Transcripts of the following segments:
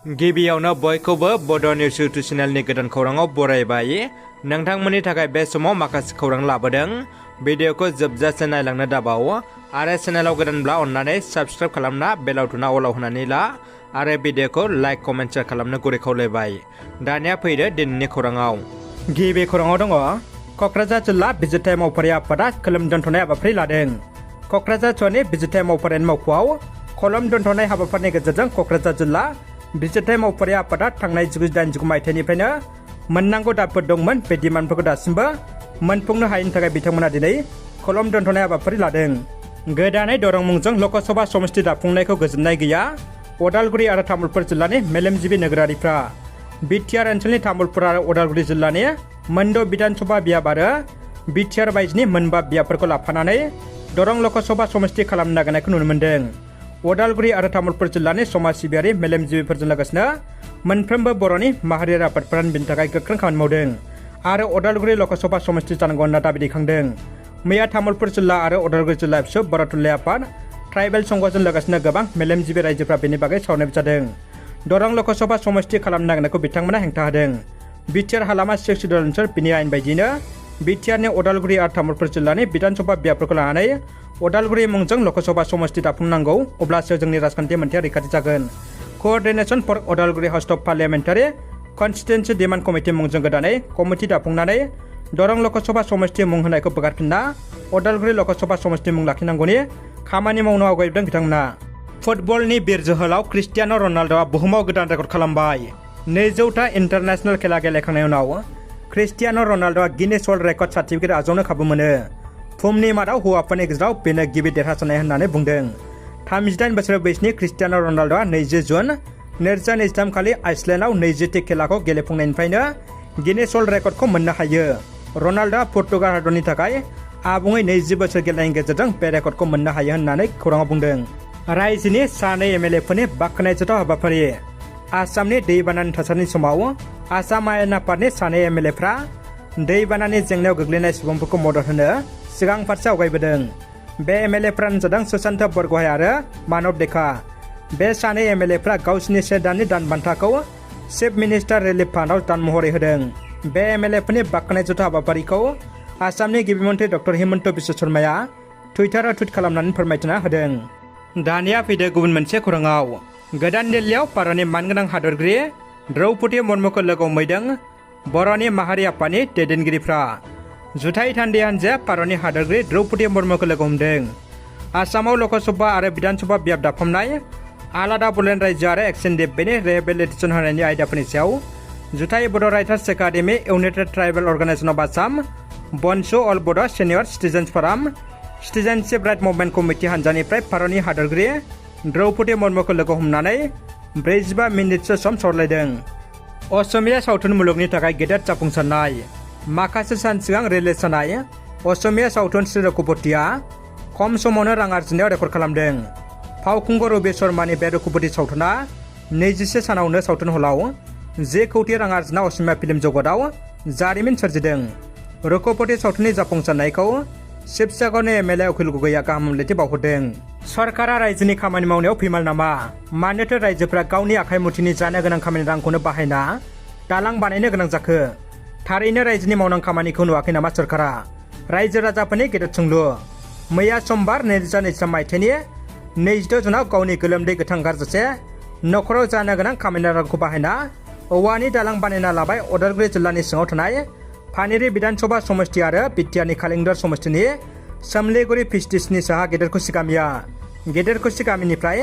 गिबियावनो बयखौबो बड' निउस इउटुब चेनेलनि गोदान खौराङाव बरायबाय। नोंथांमोननि थाखाय बे समाव माखासे खौरां लाबोदों। भिडिअखौ जोबजासे नायलांनो दाबाव आरो चेनेलाव गोदानब्ला अन्नानै साबस्क्राइब खालामना बेल आइकनआ अलाव होनानै ला आरो भिडिअखौ लाइक कमेन्ट शेयार खालामनो गुरै खावलायबाय। दानिया फैदो दिनैनि खौराङाव। गिबि खौराङाव दङ क'क्राझार जिल्ला बिजिरथाय मावफारि आफादा खोलोम दोनथ'नाय हाबाफारि लादों। क'क्राझार जिल्लानि बिजिरथाय मावफारिनि मावख'आव खोलोम दोनथ'नाय हाबाफारिनि गेजेरजों क'क्राझार जिल्ला बिजिरथाय मावफारि आफादा थांनाय 1989 मायथाइनिफ्रायनो मोननांगौ दाबफोर दंमोन बे डिमान्डफोरखौ दासिमबो मोनफुंनो हायैनि थाखाय बिथांमोना दिनै खोलोम दोनथ'नाय हाबाफारि लादों। गोदानै दरं मुंजों लकसभा समष्टि दाफुंनायखौ गोजोननाय गैया उदालगुरि आरो तामुलपुर जिल्लानि मेलेमजिबि नोगोरारिफ्रा। बिटिआर ओनसोलनि तामुलपुर आरो उदालगुरि जिल्लानि मोनद' बिधानसभा बियाब आरो बिटिआर बायजोनि मोनबा बियाबफोरखौ लाफानानै दरं लकसभा समष्टि खालामनो नागिरनायखौ नुनो मोन्दों। उदालगुरि आरो तामुलपुर जिल्लानि समाज सिबियारि मेलेमजिबिफोरजों लोगोसेनो मोनफ्रोमबो बर'नि माहारियारि आफादफोरानो बिनि थाखाय गोख्रों खामानि मावदों आरो उदालगुरि लकसभा समष्टि जानांगौ होनना दाबि दैखांदों। मैया तामुलपुर जिल्ला आरो उदालगुरि जिल्ला एबसु बर' थुनलाइ आफाद ट्राइबेल संघजों लोगोसेनो गोबां मेलेमजिबि रायजोफ्रा बेनि बागै सावरायनाय जादों। दरं लकसभा समष्टि खालामनो नागिरनायखौ बिथांमोना हेंथा होदों। बिटिआर हालामा 6 शिड्युल ओनसोल बिनि आयेन बायदियैनो बिटिआरनि उदालगुरि आरो तामुलपुर जिल्लानि बिधानसभा बियाबफोरखौ लानानै उदालगुरि मुंजों लकसभा समष्टि दाफुंनांगौ अब्लासो जोंनि राजखान्थि मोन्थाया रैखाथि जागोन। Coordination for Udalguri house of parliamentary constituency demand committee मुंजों गोदानै कमिटि दाफुंनानै दरं लकसभा समष्टि मुं होनायखौ बोगारफिनना उदालगुरि लकसभा समष्टि मुं लाखिनांगौनि खामानि मावनो आवगायदों बिथांमोना। फुटबलनि बिर जोहोलाव क्रिस्टियान' रनाल्ड'आ बुहुमाव गोदान रेकर्ड खालामबाय। 200था इन्टारनेशनेल खेला गेलेखांनायनि उनाव क्रिस्टियान' रनाल्ड'आ गिनेस वर्ल्ड रेकर्ड सार्टिफिकेट आजावनो खाबु मोनो। बुहुमनि मादाव हौवाफोरनि गेजेराव बेनो गिबि देरहासारनाय होननानै बुंदों। 38 बोसोर बैसोनि क्रिस्टियान' रनाल्ड'आ 20 जुन 2023 खालि आइसलेन्डआव 20थि खेलाखौ गेलेफुंनायनिफ्रायनो गिनेस वर्ल्ड रेकर्डखौ मोननो हायो। रनाल्ड'आ पुर्तगाल हादरनि थाखाय आबुङै 20 बोसोर गेलेनायनि गेजेरजों बे रेकर्डखौ मोननो हायो होननानै खौराङाव बुंदों। रायजोनि सानै एमएलएफोरनि बाख्नायजाथाव हाबाफारि। आसामनि दैबानानि थासारिनि समाव आसाम आयेन आफादनि सानै एमएलएफ्रा दैबानानि जेंनायाव गोग्लैनाय सुबुंफोरखौ मदद होनो सिगां फारसे आवगायबोदों। बे एमएलएफ्रानो जादों सुशान्त बरग'हाइ आरो मानब डेका। बे सानै एमएलएफ्रा गावसिनि 1 दाननि दान बान्थाखौ चिफ मिनिस्टार रिलिफ फान्डआव दान महरै होदों। बे एमएलएफोरनि बाख्नायजाथाव हाबाफारिखौ आसामनि गिबि मन्थ्रि डक्टर हिमन्त बिश्व शर्माया टुइटाराव टुइट खालामनानै फोरमायथिना होदों। दानिया फैदो गुबुन मोनसे खौराङाव। गोदान दिल्लीयाव भारतनि मानगोनां हादरगिरि द्रौपदी मुर्मुखौ लोगो हमहैदों बर'नि माहारि आफादनि दैदेनगिरिफ्रा। जुथाइ थान्दै हान्जाया भारतनि हादरगिरि द्रौपदी मुर्मुखौ लोगो हमदों। आसामाव लकसभा आरो बिधानसभा बियाब दाफामनाय, आलादा बड'लेण्ड रायजो आरो एक्सन देभेनि रिहेबिलिटेसन होनायनि आयदाफोरनि सायाव जुथाइ Bodo' writers academy, united tribal organization of Assam, बनसु all Bodo' senior citizens forum, citizenship right movement committee हान्जानिफ्राय भारतनि हादरगिरि द्रौपदी मुर्मुखौ लोगो हमनानै 45 मिनिटसो सम सावरायलायदों। असमिया सावथुन मुलुगनि थाखाय गेदेर जाफुंसारनाय। माखासे सान सिगां रिलिज जानाय असमिया सावथुन श्री रघुपतिया खम समावनो रां आर्जिनायाव रेकर्ड खालामदों। फावखुंगुर रबि शर्मानि बे रघुपति सावथुना 21 सानावनो सावथुन हलाव 10 कौटि रां आर्जिना असमिया फिल्म जगतआव जारिमिन सोरजिदों। रघुपति सावथुननि जाफुंसारनायखौ शिबसागरनि एमएलए अखिल गगैया गाहाम हामलायथि बावहरदों। सरकारा रायजोनि खामानि मावनायाव फैमाल नामा? मानोथो रायजोफ्रा गावनि आखाइ मुथिनि जानो गोनां खामानि रांखौनो बाहायना दालां बानायनो गोनां जाखो? थारैनो रायजोनि मावनां खामानिखौ नुवाखै नामा सरकारा? रायजो राजाफोरनि गेदेर सोंलु। मैया समबार 2023 मायथाइनि 22 जुनाव गावनि गोलोमदै गोथां गारजासे न'खराव जानो गोनां खामानि रांखौ बाहायना औवानि दालां बानायना लाबाय उदालगुरि जिल्लानि सिङाव थानाय पानेरि बिधानसभा समष्टि आरो बिटिआरनि कालिंदर समष्टिनि सोमलिगुरि पिस्टिसनि साहा गेदेरकुसि गामिया। गेदेरकुसि गामिनिफ्राय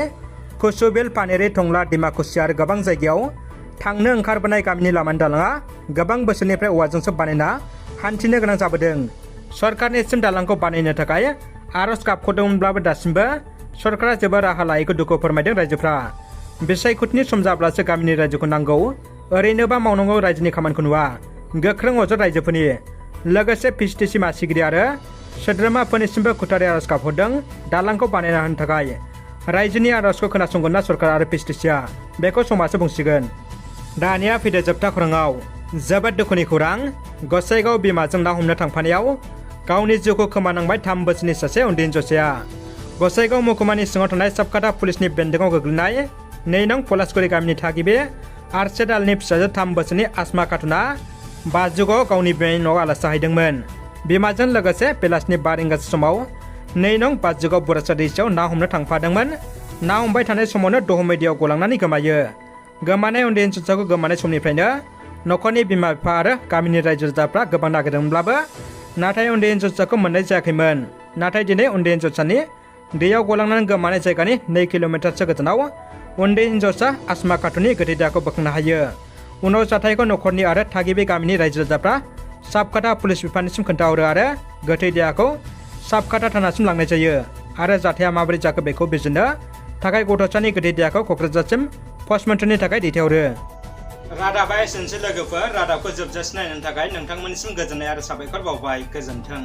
कुसुबिल, पानेरि, टंला, डिमाकुसि आरो गोबां जायगायाव थांनो ओंखारबोनाय गामिनि लामानि दालाङा गोबां बोसोरनिफ्राय औवाजोंसो बानायना हान्थिनो गोनां जाबोदों। सरकारनिसिम दालांखौ बानायनो थाखाय आर'ज गाबख'दोंमोनब्लाबो दासिमबो सरकारा जेबो राहा लायैखौ दुखु फोरमायदों रायजोफ्रा। बिसायख'थिनि सम जाब्लासो गामिनि रायजोखौ नांगौ, ओरैनोबा मावनांगौ रायजोनि खामानिखौ नुवा। गोख्रों अजद रायजोफोरनि। लोगोसे पिस्टिसि मासिगिरि आरो सोद्रोमाफोरनिसिमबो खुथारै आर'ज गाबहरदों दालांखौ बानायना होनो थाखाय। रायजोनि आर'जखौ खोनासंगोन ना सरकार आरो पिस्टिसिया, बेखौ समासो बुंसिगोन। दानिया फैदो जोबथा खौराङाव। जोबोद दुखुनि खौरां। गसाइगाव बिमाजों ना हमनो थांफानायाव गावनि जिउखौ खोमानांबाय 3 बोसोरनि सासे उन्दै हिनजावसाया। गसाइगाव महकुमानि सिङाव थानाय साबकाटा पुलिसनि बेन्दोंआव गोग्लैनाय 2 नं पलासगुरि गामिनि थागिबि आरसे दालनि फिसाजो 3 बोसोरनि आसमा खातुना 5 जुगाव गावनि बिमानि न'आव आलासि जाहैदोंमोन। बिमाजों लोगोसे बेलासिनि 5 रिंगासो समाव 2 नं 5 जुगाव बुरासा दैसायाव ना हमनो थांफादोंमोन। ना हमबाय थानाय समावनो दहमै दैयाव गलांनानै गोमायो। गोमानाय उन्दै हिनजावसाखौ गोमानाय समनिफ्रायनो न'खरनि बिमा बिफा आरो गामिनि रायजो राजाफ्रा गोबां नागिरदोंमोनब्लाबो नाथाय उन्दै हिनजावसाखौ मोननाय जायाखैमोन। नाथाय दिनै उन्दै हिनजावसानि दैयाव गलांनानै गोमानाय जायगानि 2 किल'मिटारसो गोजानाव उन्दै हिनजावसा आसमा खातुननि गोथै देहाखौ बोखांनो हायो। उनाव जाथायखौ न'खरनि आरो थागिबि गामिनि रायजो राजाफ्रा साबकाटा पुलिस बिफाननिसिम खोन्थाहरो आरो गोथै देहाखौ साबकाटा थानासिम लांनाय जायो आरो जाथाया माबोरै जाखो बेखौ बिजिरनो थाखाय गथ'सानि गोथै देहाखौ क'क्राझारसिम पस्टमर्टेमनि थाखाय दैथायहरो। रादाबा एसेनोसै लोगोफोर, रादाबखौ जोबजासिम नायनो थाखाय नोंथांमोननिसिम गोजोननाय आरो साबायखर बावबाय। गोजोन्थों।